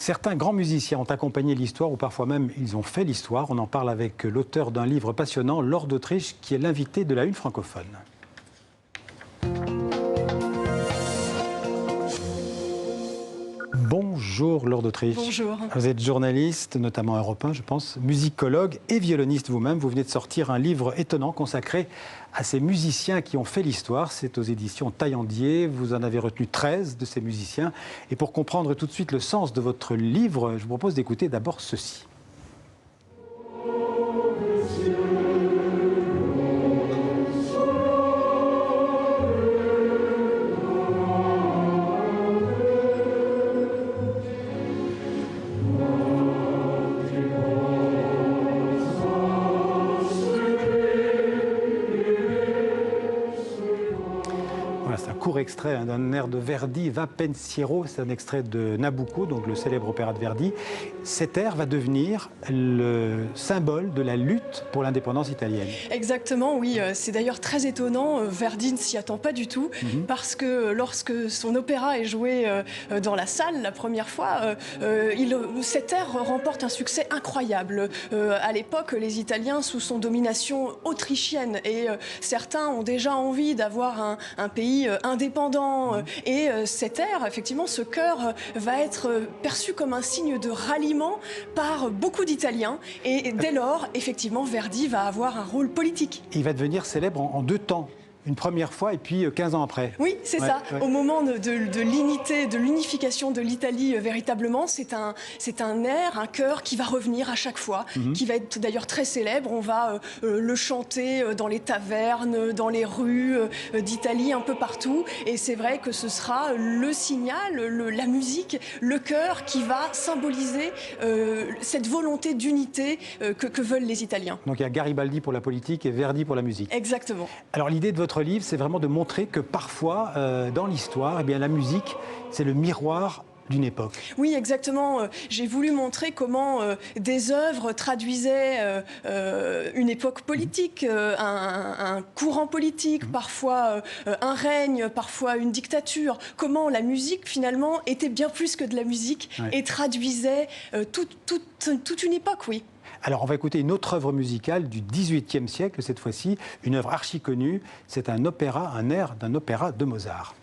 Certains grands musiciens ont accompagné l'histoire ou parfois même ils ont fait l'histoire. On en parle avec l'auteur d'un livre passionnant, Laure d'Autriche, qui est l'invité de la Une francophone. Bonjour Laure d'Autriche. Bonjour. Vous êtes journaliste, notamment Europe 1, je pense, musicologue et violoniste vous-même. Vous venez de sortir un livre étonnant consacré à ces musiciens qui ont fait l'histoire. C'est aux éditions Taillandier. Vous en avez retenu 13 de ces musiciens. Et pour comprendre tout de suite le sens de votre livre, je vous propose d'écouter d'abord ceci. C'est un court extrait d'un air de Verdi, Va pensiero, c'est un extrait de Nabucco, donc le célèbre opéra de Verdi. Cet air va devenir le symbole de la lutte pour l'indépendance italienne. Exactement, oui. C'est d'ailleurs très étonnant. Verdi ne s'y attend pas du tout, parce que lorsque son opéra est joué dans la salle la première fois, cet air remporte un succès incroyable. À l'époque, les Italiens, sous son domination autrichienne, et certains ont déjà envie d'avoir un pays indépendant. Et cet air, effectivement, ce chœur va être perçu comme un signe de ralliement par beaucoup d'Italiens. Et dès lors, effectivement, Verdi va avoir un rôle politique. Il va devenir célèbre en deux temps. Une première fois et puis 15 ans après. Oui, c'est ça. Ouais. Au moment de l'unification de l'Italie, véritablement, c'est un air, un chœur qui va revenir à chaque fois, qui va être d'ailleurs très célèbre. On va le chanter dans les tavernes, dans les rues d'Italie, un peu partout. Et c'est vrai que ce sera le signal, la musique, le chœur qui va symboliser cette volonté d'unité que veulent les Italiens. Donc il y a Garibaldi pour la politique et Verdi pour la musique. Exactement. Alors l'idée de votre livre, c'est vraiment de montrer que parfois, dans l'histoire, eh bien, la musique, c'est le miroir d'une époque. Oui, exactement. J'ai voulu montrer comment des œuvres traduisaient une époque politique, un courant politique, parfois un règne, parfois une dictature. Comment la musique, finalement, était bien plus que de la musique et traduisait toute une époque, oui. Alors, on va écouter une autre œuvre musicale du XVIIIe siècle, cette fois-ci, une œuvre archi connue. C'est un opéra, un air d'un opéra de Mozart.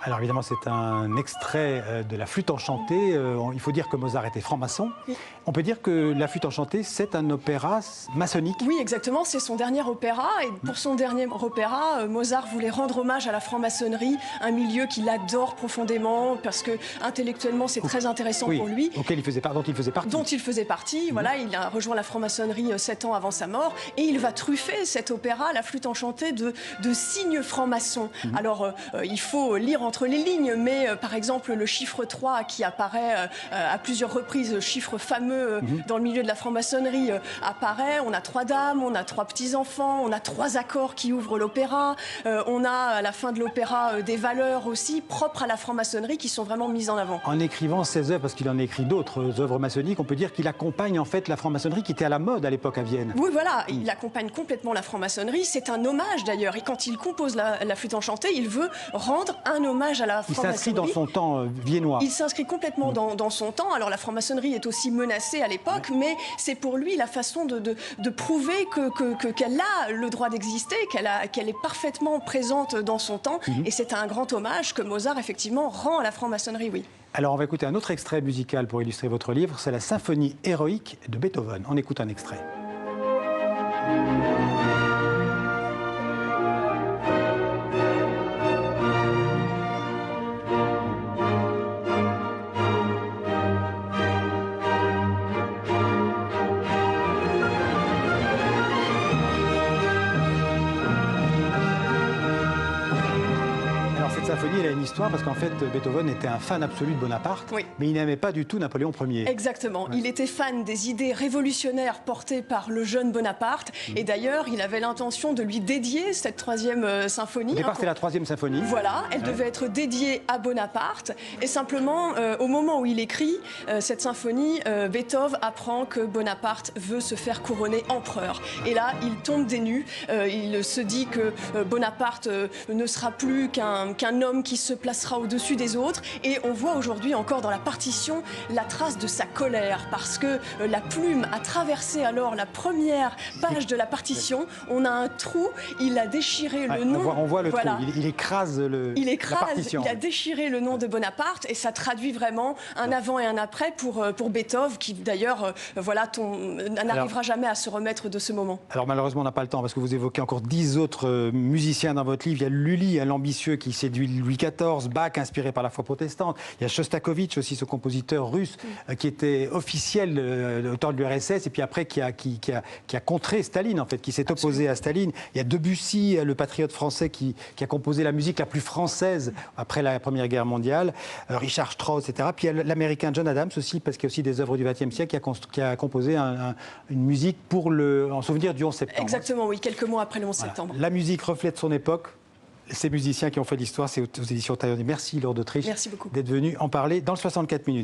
Alors évidemment, c'est un extrait de la flûte enchantée. Il faut dire que Mozart était franc-maçon. On peut dire que la flûte enchantée, c'est un opéra maçonnique. Oui, exactement. C'est son dernier opéra. Et pour son dernier opéra, Mozart voulait rendre hommage à la franc-maçonnerie, un milieu qu'il adore profondément, parce que intellectuellement, c'est très intéressant pour lui. Dont il faisait partie. Dont il faisait partie. Voilà, il a rejoint la franc-maçonnerie 7 ans avant sa mort. Et il va truffer cet opéra, la flûte enchantée, de signes francs-maçons. Alors, il faut lire entre les lignes, mais par exemple le chiffre 3 qui apparaît à plusieurs reprises, chiffre fameux dans le milieu de la franc-maçonnerie apparaît. On a 3 dames, on a 3 petits-enfants, on a 3 accords qui ouvrent l'opéra, on a à la fin de l'opéra des valeurs aussi propres à la franc-maçonnerie qui sont vraiment mises en avant. En écrivant ces œuvres, parce qu'il en a écrit d'autres œuvres maçonniques, on peut dire qu'il accompagne en fait la franc-maçonnerie qui était à la mode à l'époque à Vienne. Oui, voilà, il accompagne complètement la franc-maçonnerie, c'est un hommage d'ailleurs, et quand il compose la flûte enchantée, il veut rendre un hommage à la franc-maçonnerie. Il s'inscrit dans son temps viennois. Il s'inscrit complètement dans son temps. Alors la franc-maçonnerie est aussi menacée à l'époque, mais c'est pour lui la façon de prouver qu'elle a le droit d'exister, qu'elle est parfaitement présente dans son temps. Et c'est un grand hommage que Mozart, effectivement, rend à la franc-maçonnerie, oui. Alors on va écouter un autre extrait musical pour illustrer votre livre, c'est la symphonie héroïque de Beethoven. On écoute un extrait. symphonie, il a une histoire parce qu'en fait, Beethoven était un fan absolu de Bonaparte, Oui. mais il n'aimait pas du tout Napoléon Ier. Exactement. Il était fan des idées révolutionnaires portées par le jeune Bonaparte. Et d'ailleurs, il avait l'intention de lui dédier cette troisième symphonie. Au départ, c'est la troisième symphonie. Voilà, elle devait être dédiée à Bonaparte. Et simplement, au moment où il écrit cette symphonie, Beethoven apprend que Bonaparte veut se faire couronner empereur. Et là, il tombe des nues. Il se dit que Bonaparte ne sera plus qu'un homme qui se placera au-dessus des autres. Et on voit aujourd'hui encore dans la partition la trace de sa colère parce que la plume a traversé alors la première page de la partition. On a un trou, il a déchiré le nom. On voit le trou, il écrase la partition. Il a déchiré le nom de Bonaparte et ça traduit vraiment un avant et un après pour Beethoven qui d'ailleurs n'arrivera jamais à se remettre de ce moment. Alors malheureusement on n'a pas le temps parce que vous évoquez encore 10 autres musiciens dans votre livre. Il y a Lully, l'ambitieux qui séduit Louis XIV, Bach inspiré par la foi protestante. Il y a Shostakovich aussi, ce compositeur russe qui était officiel au temps de l'URSS et puis après qui a contré Staline en fait, qui s'est opposé à Staline. Il y a Debussy, le patriote français qui a composé la musique la plus française après la Première Guerre mondiale. Richard Strauss, etc. Puis il y a l'américain John Adams aussi, parce qu'il y a aussi des œuvres du XXe siècle, qui a composé une musique en souvenir du 11 septembre. Exactement, oui, quelques mois après le 11 septembre. La musique reflète son époque. Ces musiciens qui ont fait l'histoire, c'est aux éditions Taillandier. Merci Laure d'Autriche d'être venue en parler dans le 64 minutes.